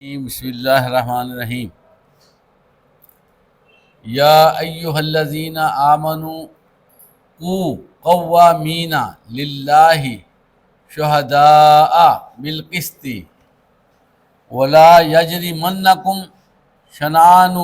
بسم اللہ الرحمن الرحیم۔ یا ایہا الذین آمنوا قوا قوامین للہ شہداء بالقسط ولا یجرمنکم شنآن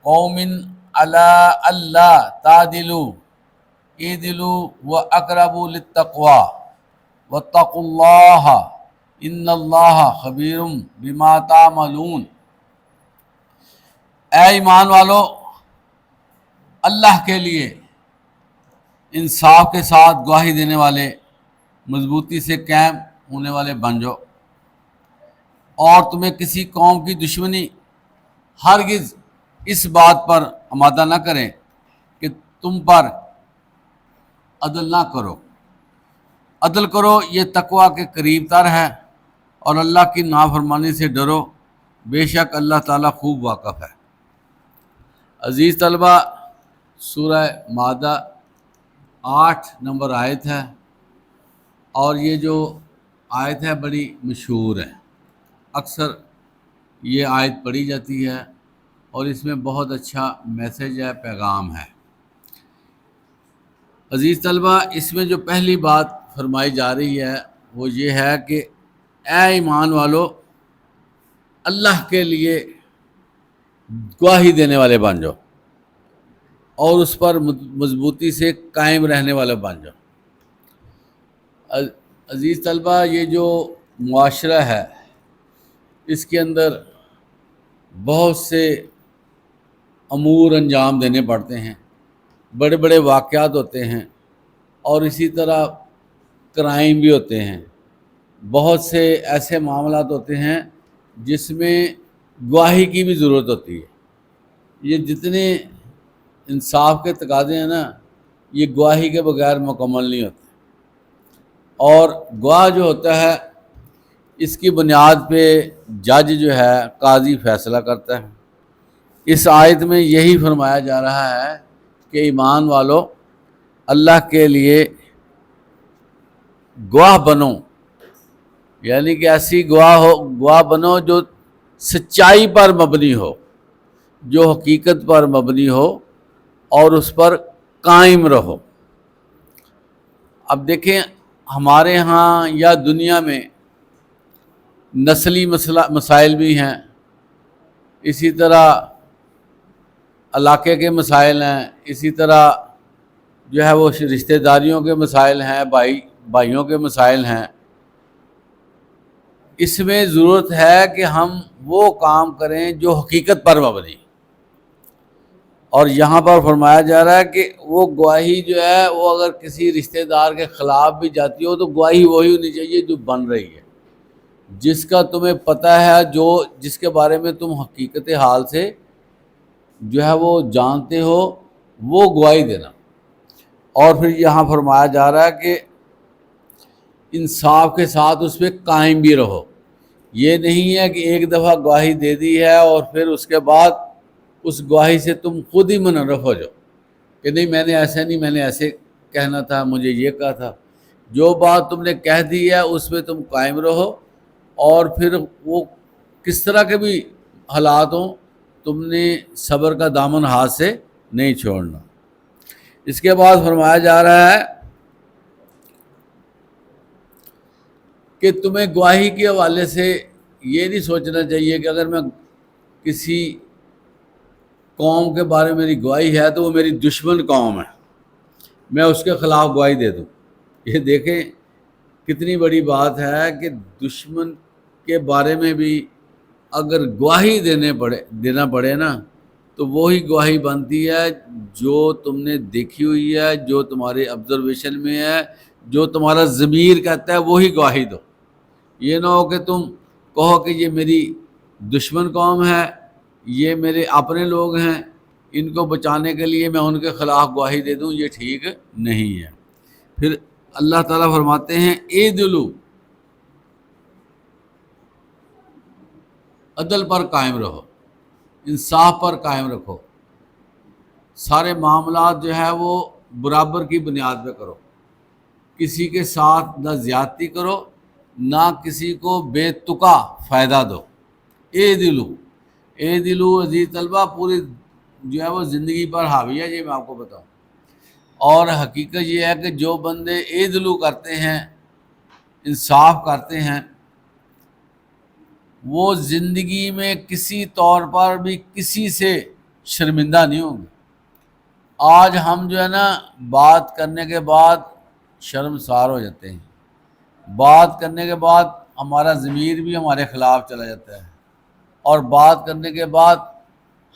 قوم علی الا تعدلوا اعدلوا واقرب للتقوی واتقوا اللہ ان اللہ خبیر بما تعملون۔ اے ایمان والو، اللہ کے لیے انصاف کے ساتھ گواہی دینے والے، مضبوطی سے قائم ہونے والے بن جاؤ، اور تمہیں کسی قوم کی دشمنی ہرگز اس بات پر آمادہ نہ کریں کہ تم پر عدل نہ کرو۔ عدل کرو، یہ تقوی کے قریب تر ہے، اور اللہ کی نافرمانی سے ڈرو، بے شک اللہ تعالیٰ خوب واقف ہے۔ عزیز طلبہ، سورہ مائدہ 8 نمبر آیت ہے، اور یہ جو آیت ہے بڑی مشہور ہے، اکثر یہ آیت پڑھی جاتی ہے، اور اس میں بہت اچھا میسج ہے، پیغام ہے۔ عزیز طلبہ، اس میں جو پہلی بات فرمائی جا رہی ہے وہ یہ ہے کہ اے ایمان والو، اللہ کے لیے گواہی دینے والے بن جاؤ، اور اس پر مضبوطی سے قائم رہنے والے بن جاؤ۔ عزیز طلبہ، یہ جو معاشرہ ہے اس کے اندر بہت سے امور انجام دینے پڑتے ہیں، بڑے بڑے واقعات ہوتے ہیں، اور اسی طرح کرائم بھی ہوتے ہیں۔ بہت سے ایسے معاملات ہوتے ہیں جس میں گواہی کی بھی ضرورت ہوتی ہے۔ یہ جتنے انصاف کے تقاضے ہیں نا، یہ گواہی کے بغیر مکمل نہیں ہوتے، اور گواہ جو ہوتا ہے اس کی بنیاد پہ جج جو ہے، قاضی فیصلہ کرتا ہے۔ اس آیت میں یہی فرمایا جا رہا ہے کہ ایمان والو، اللہ کے لیے گواہ بنو، یعنی کہ ایسی گواہ بنو جو سچائی پر مبنی ہو، جو حقیقت پر مبنی ہو، اور اس پر قائم رہو۔ اب دیکھیں، ہمارے ہاں یا دنیا میں نسلی مسائل بھی ہیں، اسی طرح علاقے کے مسائل ہیں، اسی طرح جو ہے وہ رشتہ داریوں کے مسائل ہیں، بھائیوں کے مسائل ہیں۔ اس میں ضرورت ہے کہ ہم وہ کام کریں جو حقیقت پر مبنی، اور یہاں پر فرمایا جا رہا ہے کہ وہ گواہی جو ہے وہ اگر کسی رشتہ دار کے خلاف بھی جاتی ہو تو گواہی وہی ہونی چاہیے جو بن رہی ہے، جس کا تمہیں پتہ ہے، جس کے بارے میں تم حقیقت حال سے جو ہے وہ جانتے ہو، وہ گواہی دینا۔ اور پھر یہاں فرمایا جا رہا ہے کہ انصاف کے ساتھ اس پہ قائم بھی رہو۔ یہ نہیں ہے کہ ایک دفعہ گواہی دے دی ہے اور پھر اس کے بعد اس گواہی سے تم خود ہی منحرف ہو جاؤ کہ نہیں، میں نے ایسے نہیں، میں نے ایسے کہنا تھا، مجھے یہ کہا تھا۔ جو بات تم نے کہہ دی ہے اس پہ تم قائم رہو، اور پھر وہ کس طرح کے بھی حالات ہوں، تم نے صبر کا دامن ہاتھ سے نہیں چھوڑنا۔ اس کے بعد فرمایا جا رہا ہے کہ تمہیں گواہی کے حوالے سے یہ نہیں سوچنا چاہیے کہ اگر میں کسی قوم کے بارے میں میری گواہی ہے تو وہ میری دشمن قوم ہے، میں اس کے خلاف گواہی دے دوں۔ یہ دیکھیں کتنی بڑی بات ہے کہ دشمن کے بارے میں بھی اگر گواہی دینا پڑے نا، تو وہی گواہی بنتی ہے جو تم نے دیکھی ہوئی ہے، جو تمہارے آبزرویشن میں ہے، جو تمہارا ضمیر کہتا ہے، وہی گواہی دو۔ یہ نہ ہو کہ تم کہو کہ یہ میری دشمن قوم ہے، یہ میرے اپنے لوگ ہیں، ان کو بچانے کے لیے میں ان کے خلاف گواہی دے دوں، یہ ٹھیک نہیں ہے۔ پھر اللہ تعالیٰ فرماتے ہیں اعدلوا، عدل پر قائم رہو، انصاف پر قائم رکھو، سارے معاملات جو ہے وہ برابر کی بنیاد پہ کرو، کسی کے ساتھ نہ زیادتی کرو، نہ کسی کو بے تکا فائدہ دو۔ اے دلو، اے دلو عزیز طلبہ پوری جو ہے وہ زندگی پر حاوی ہے، یہ میں آپ کو بتاؤں. اور حقیقت یہ ہے کہ جو بندے اے دلو کرتے ہیں، انصاف کرتے ہیں، وہ زندگی میں کسی طور پر بھی کسی سے شرمندہ نہیں ہوں گے. آج ہم جو ہے نا بات کرنے کے بعد شرمسار ہو جاتے ہیں، بات کرنے کے بعد ہمارا ضمیر بھی ہمارے خلاف چلا جاتا ہے، اور بات کرنے کے بعد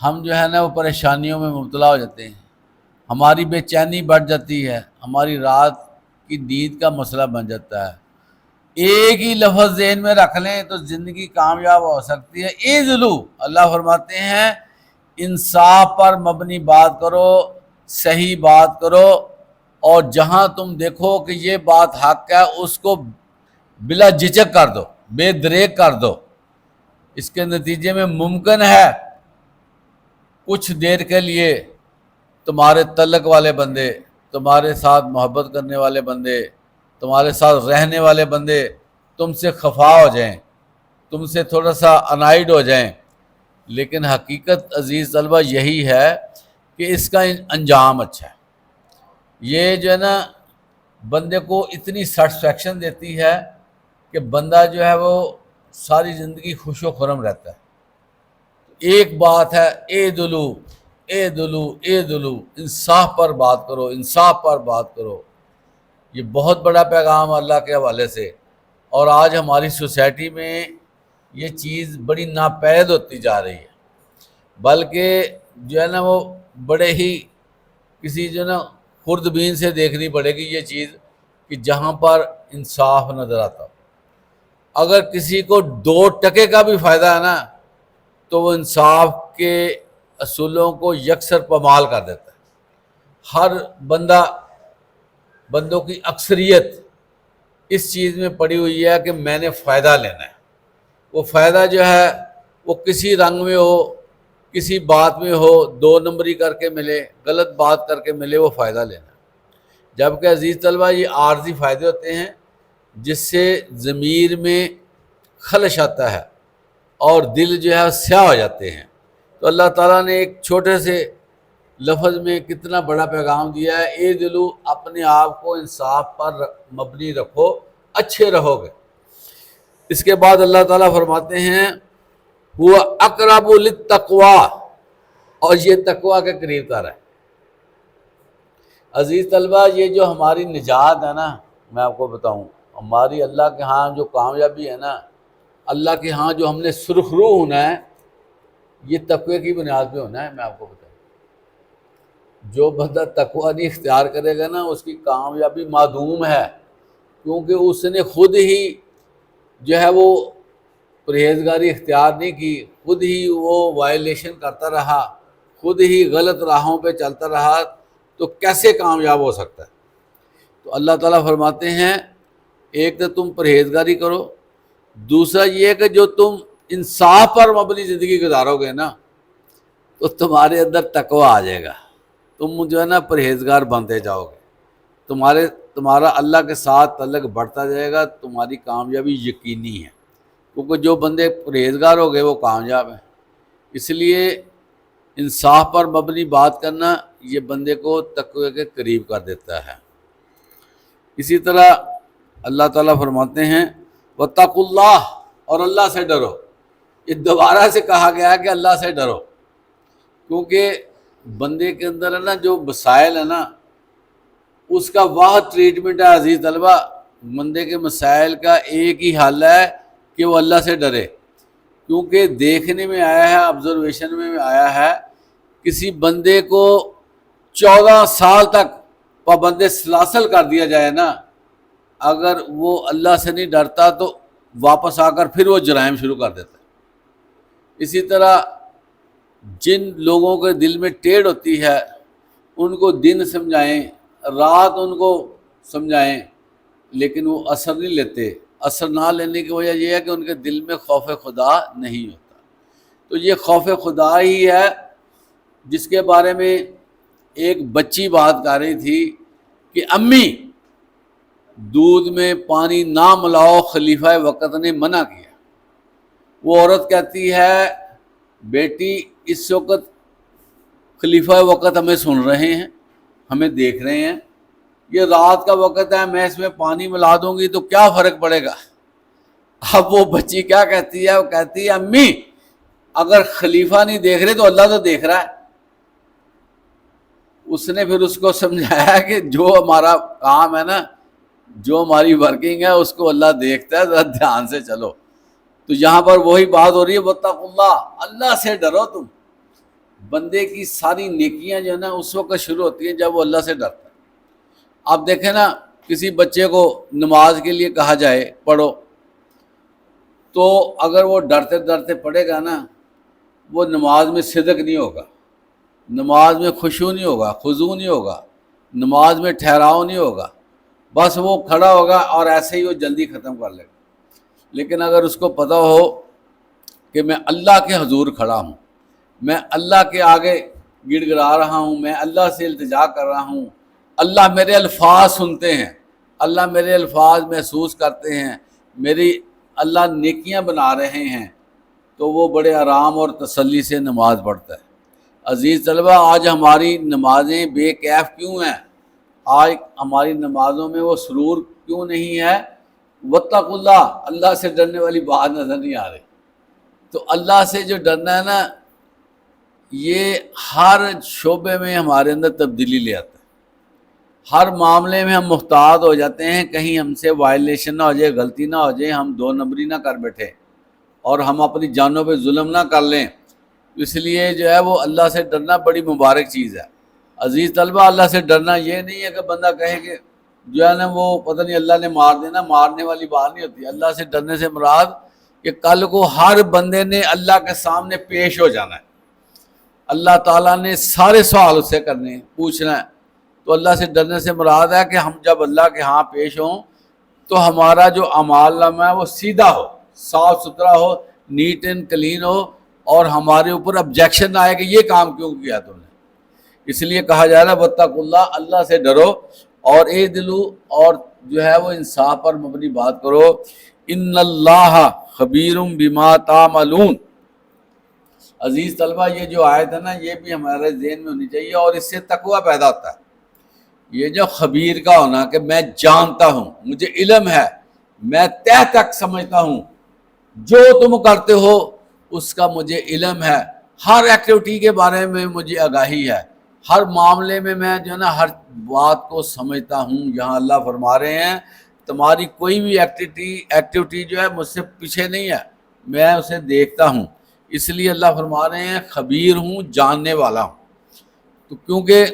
ہم جو ہے نا وہ پریشانیوں میں مبتلا ہو جاتے ہیں، ہماری بے چینی بڑھ جاتی ہے، ہماری رات کی نیند کا مسئلہ بن جاتا ہے. ایک ہی لفظ ذہن میں رکھ لیں تو زندگی کامیاب ہو سکتی ہے. اعدلوا، اللہ فرماتے ہیں انصاف پر مبنی بات کرو، صحیح بات کرو، اور جہاں تم دیکھو کہ یہ بات حق ہے اس کو بلا جھجک کر دو، بے دریغ کر دو. اس کے نتیجے میں ممکن ہے کچھ دیر کے لیے تمہارے تعلق والے بندے، تمہارے ساتھ محبت کرنے والے بندے، تمہارے ساتھ رہنے والے بندے تم سے خفا ہو جائیں، تم سے تھوڑا سا انائڈ ہو جائیں، لیکن حقیقت عزیز طلبہ یہی ہے کہ اس کا انجام اچھا ہے. یہ جو ہے نا بندے کو اتنی سیٹسفیکشن دیتی ہے کہ بندہ جو ہے وہ ساری زندگی خوش و خرم رہتا ہے. ایک بات ہے، اے دلو، اے دلو، اے دلو، انصاف پر بات کرو، انصاف پر بات کرو. یہ بہت بڑا پیغام اللہ کے حوالے سے. اور آج ہماری سوسائٹی میں یہ چیز بڑی ناپید ہوتی جا رہی ہے، بلکہ جو ہے نا وہ بڑے ہی کسی جو ہے نا خوردبین سے دیکھنی پڑے گی یہ چیز کہ جہاں پر انصاف نظر آتا ہو. اگر کسی کو 2 ٹکے کا بھی فائدہ ہے نا تو وہ انصاف کے اصولوں کو یکسر پامال کر دیتا ہے. ہر بندوں کی اکثریت اس چیز میں پڑی ہوئی ہے کہ میں نے فائدہ لینا ہے. وہ فائدہ جو ہے وہ کسی رنگ میں ہو، کسی بات میں ہو، 2 نمبری کر کے ملے، غلط بات کر کے ملے، وہ فائدہ لینا ہے. جبکہ عزیز طلبہ یہ عارضی فائدے ہوتے ہیں جس سے ضمیر میں خلش آتا ہے اور دل جو ہے سیاہ ہو جاتے ہیں. تو اللہ تعالیٰ نے ایک چھوٹے سے لفظ میں کتنا بڑا پیغام دیا ہے. اے دلو، اپنے آپ کو انصاف پر مبنی رکھو، اچھے رہو گے. اس کے بعد اللہ تعالیٰ فرماتے ہیں وہ اقرب للتقوی، اور یہ تقوی کے قریب تر ہے. عزیز طلبہ یہ جو ہماری نجات ہے نا، میں آپ کو بتاؤں ہماری اللہ کے ہاں جو کامیابی ہے نا، اللہ کے ہاں جو ہم نے سرخرو ہونا ہے، یہ تقوی کی بنیاد پہ ہونا ہے. میں آپ کو بتاؤں جو بندہ تقوی نہیں اختیار کرے گا نا اس کی کامیابی معدوم ہے، کیونکہ اس نے خود ہی جو ہے وہ پرہیزگاری اختیار نہیں کی، خود ہی وہ وائلیشن کرتا رہا، خود ہی غلط راہوں پہ چلتا رہا، تو کیسے کامیاب ہو سکتا ہے؟ تو اللہ تعالیٰ فرماتے ہیں ایک تو تم پرہیزگاری کرو، دوسرا یہ کہ جو تم انصاف پر مبنی زندگی گزارو گے نا تو تمہارے اندر تقوی آ جائے گا، تم جو ہے نا پرہیزگار بنتے جاؤ گے، تمہارا اللہ کے ساتھ تعلق بڑھتا جائے گا، تمہاری کامیابی یقینی ہے. کیونکہ جو بندے پرہیزگار ہو گئے وہ کامیاب ہیں. اس لیے انصاف پر مبنی بات کرنا یہ بندے کو تقوی کے قریب کر دیتا ہے. اسی طرح اللہ تعالیٰ فرماتے ہیں واتقوا اللہ، اور اللہ سے ڈرو. یہ دوبارہ سے کہا گیا ہے کہ اللہ سے ڈرو، کیونکہ بندے کے اندر ہے نا جو مسائل ہے نا اس کا واحد ٹریٹمنٹ ہے عزیز طلبہ. بندے کے مسائل کا ایک ہی حل ہے کہ وہ اللہ سے ڈرے. کیونکہ دیکھنے میں آیا ہے، آبزرویشن میں آیا ہے، کسی بندے کو 14 سال تک پابند سلاسل کر دیا جائے نا، اگر وہ اللہ سے نہیں ڈرتا تو واپس آ کر پھر وہ جرائم شروع کر دیتا ہے. اسی طرح جن لوگوں کے دل میں ٹیڑھ ہوتی ہے ان کو دن سمجھائیں، رات ان کو سمجھائیں، لیکن وہ اثر نہیں لیتے. اثر نہ لینے کی وجہ یہ ہے کہ ان کے دل میں خوف خدا نہیں ہوتا. تو یہ خوف خدا ہی ہے جس کے بارے میں ایک بچی بات کر رہی تھی کہ امی دودھ میں پانی نہ ملاؤ، خلیفہ وقت نے منع کیا. وہ عورت کہتی ہے بیٹی اس وقت خلیفہ وقت ہمیں سن رہے ہیں، ہمیں دیکھ رہے ہیں، یہ رات کا وقت ہے، میں اس میں پانی ملا دوں گی تو کیا فرق پڑے گا؟ اب وہ بچی کیا کہتی ہے؟ وہ کہتی ہے امی اگر خلیفہ نہیں دیکھ رہے تو اللہ تو دیکھ رہا ہے۔ اس نے پھر اس کو سمجھایا کہ جو ہمارا کام ہے نا، جو ہماری ورکنگ ہے اس کو اللہ دیکھتا ہے، ذرا دھیان سے چلو۔ تو یہاں پر وہی بات ہو رہی ہے واتقوا اللہ، اللہ سے ڈرو تم۔ بندے کی ساری نیکیاں جو ہے نا اس وقت شروع ہوتی ہیں جب وہ اللہ سے ڈرتا ہے۔ آپ دیکھیں نا کسی بچے کو نماز کے لیے کہا جائے پڑھو، تو اگر وہ ڈرتے ڈرتے پڑھے گا نا، وہ نماز میں صدق نہیں ہوگا، نماز میں خشوع نہیں ہوگا، خضوع نہیں ہوگا، نماز میں ٹھہراؤ نہیں ہوگا، بس وہ کھڑا ہوگا اور ایسے ہی وہ جلدی ختم کر لے گا۔ لیکن اگر اس کو پتہ ہو کہ میں اللہ کے حضور کھڑا ہوں، میں اللہ کے آگے گڑ گڑا رہا ہوں، میں اللہ سے التجا کر رہا ہوں، اللہ میرے الفاظ سنتے ہیں، اللہ میرے الفاظ محسوس کرتے ہیں، میری اللہ نیکیاں بنا رہے ہیں، تو وہ بڑے آرام اور تسلی سے نماز پڑھتا ہے۔ عزیز طلبہ، آج ہماری نمازیں بے کیف کیوں ہیں؟ آج ہماری نمازوں میں وہ سرور کیوں نہیں ہے؟ واتقوا اللہ، اللہ سے ڈرنے والی بات نظر نہیں آ رہی۔ تو اللہ سے جو ڈرنا ہے نا، یہ ہر شعبے میں ہمارے اندر تبدیلی لے آتا ہے۔ ہر معاملے میں ہم محتاط ہو جاتے ہیں، کہیں ہم سے وائلیشن نہ ہو جائے، غلطی نہ ہو جائے، ہم دو نمبری نہ کر بیٹھے اور ہم اپنی جانوں پہ ظلم نہ کر لیں۔ اس لیے جو ہے وہ اللہ سے ڈرنا بڑی مبارک چیز ہے۔ عزیز طلبہ، اللہ سے ڈرنا یہ نہیں ہے کہ بندہ کہے کہ جو ہے نا وہ پتہ نہیں اللہ نے مار دینا، مارنے والی بات نہیں ہوتی۔ اللہ سے ڈرنے سے مراد کہ کل کو ہر بندے نے اللہ کے سامنے پیش ہو جانا ہے، اللہ تعالیٰ نے سارے سوال اس سے کرنے ہیں، پوچھنا ہے۔ تو اللہ سے ڈرنے سے مراد ہے کہ ہم جب اللہ کے ہاں پیش ہوں تو ہمارا جو اعمال نامہ ہے وہ سیدھا ہو، صاف ستھرا ہو، نیٹ اینڈ کلین ہو، اور ہمارے اوپر آبجیکشن نہ آئے کہ یہ کام کیوں کیا تم نے۔ اس لیے کہا جا رہا ہے واتقوا اللہ، اللہ سے ڈرو، اور اعدلوا، اور جو ہے وہ انصاف پر مبنی بات کرو۔ ان اللہ خبیر بما تعملون۔ عزیز طلبہ، یہ جو آیت ہے نا یہ بھی ہمارے ذہن میں ہونی چاہیے، اور اس سے تقویٰ پیدا ہوتا ہے۔ یہ جو خبیر کا ہونا کہ میں جانتا ہوں، مجھے علم ہے، میں تہ تک سمجھتا ہوں، جو تم کرتے ہو اس کا مجھے علم ہے، ہر ایکٹیویٹی کے بارے میں مجھے آگاہی ہے، ہر معاملے میں میں جو ہے نا ہر بات کو سمجھتا ہوں۔ یہاں اللہ فرما رہے ہیں تمہاری کوئی بھی ایکٹیویٹی جو ہے مجھ سے پیچھے نہیں ہے، میں اسے دیکھتا ہوں۔ اس لیے اللہ فرما رہے ہیں خبیر ہوں، جاننے والا ہوں۔ تو کیونکہ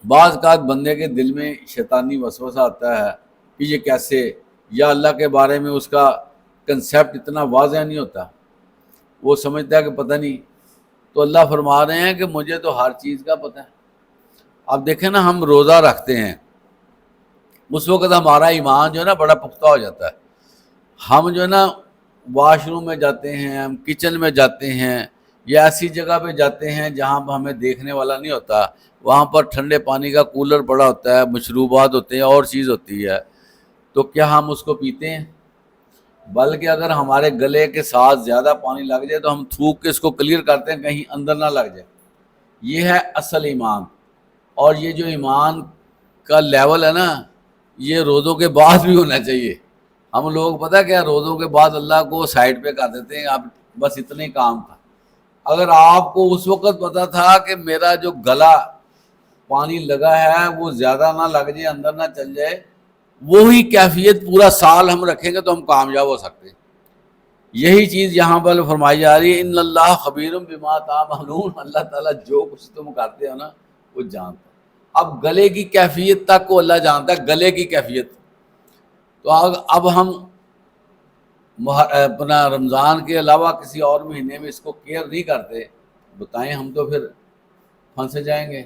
بعض اوقات بندے کے دل میں شیطانی وسوسہ آتا ہے کہ یہ کیسے، یا اللہ کے بارے میں اس کا کنسیپٹ اتنا واضح نہیں ہوتا، وہ سمجھتا ہے کہ پتہ نہیں۔ تو اللہ فرما رہے ہیں کہ مجھے تو ہر چیز کا پتہ ہے۔ اب دیکھیں نا، ہم روزہ رکھتے ہیں، اس وقت ہمارا ایمان جو ہے نا بڑا پختہ ہو جاتا ہے۔ ہم جو ہے نا واش روم میں جاتے ہیں، ہم کچن میں جاتے ہیں، یا ایسی جگہ پہ جاتے ہیں جہاں ہمیں دیکھنے والا نہیں ہوتا، وہاں پر ٹھنڈے پانی کا کولر پڑا ہوتا ہے، مشروبات ہوتے ہیں، اور چیز ہوتی ہے، تو کیا ہم اس کو پیتے ہیں؟ بلکہ اگر ہمارے گلے کے ساتھ زیادہ پانی لگ جائے تو ہم تھوک کے اس کو کلیئر کرتے ہیں کہیں اندر نہ لگ جائے۔ یہ ہے اصل ایمان۔ اور یہ جو ایمان کا لیول ہے نا، یہ روزوں کے بعد بھی ہونا چاہیے۔ ہم لوگ پتہ کیا، روزوں کے بعد اللہ کو سائڈ پہ کر دیتے ہیں، اب بس اتنے کام تھا۔ اگر آپ کو اس وقت پتا تھا کہ میرا جو گلا پانی لگا ہے وہ زیادہ نہ لگ جائے، اندر نہ چل جائے، وہی کیفیت پورا سال ہم رکھیں گے تو ہم کامیاب ہو سکتے ہیں۔ یہی چیز یہاں پر فرمائی جا رہی ہے، ان اللہ خبیر بما تعملون، اللہ تعالیٰ جو کچھ تم کرتے ہو نا وہ جانتا ہے۔ اب گلے کی کیفیت تک کو اللہ جانتا ہے، گلے کی کیفیت۔ تو اب ہم اپنا رمضان کے علاوہ کسی اور مہینے میں اس کو کیئر نہیں کرتے، بتائیں ہم تو پھر پھنس جائیں گے۔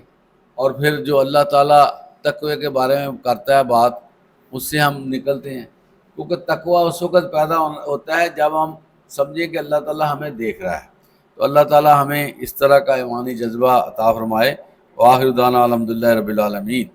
اور پھر جو اللہ تعالیٰ تقوی کے بارے میں کرتا ہے بات، اس سے ہم نکلتے ہیں، کیونکہ تقوی اس وقت پیدا ہوتا ہے جب ہم سمجھیں کہ اللہ تعالیٰ ہمیں دیکھ رہا ہے۔ تو اللہ تعالیٰ ہمیں اس طرح کا ایمانی جذبہ عطا فرمائے۔ وآخر دعوانا الحمدللہ رب العالمین۔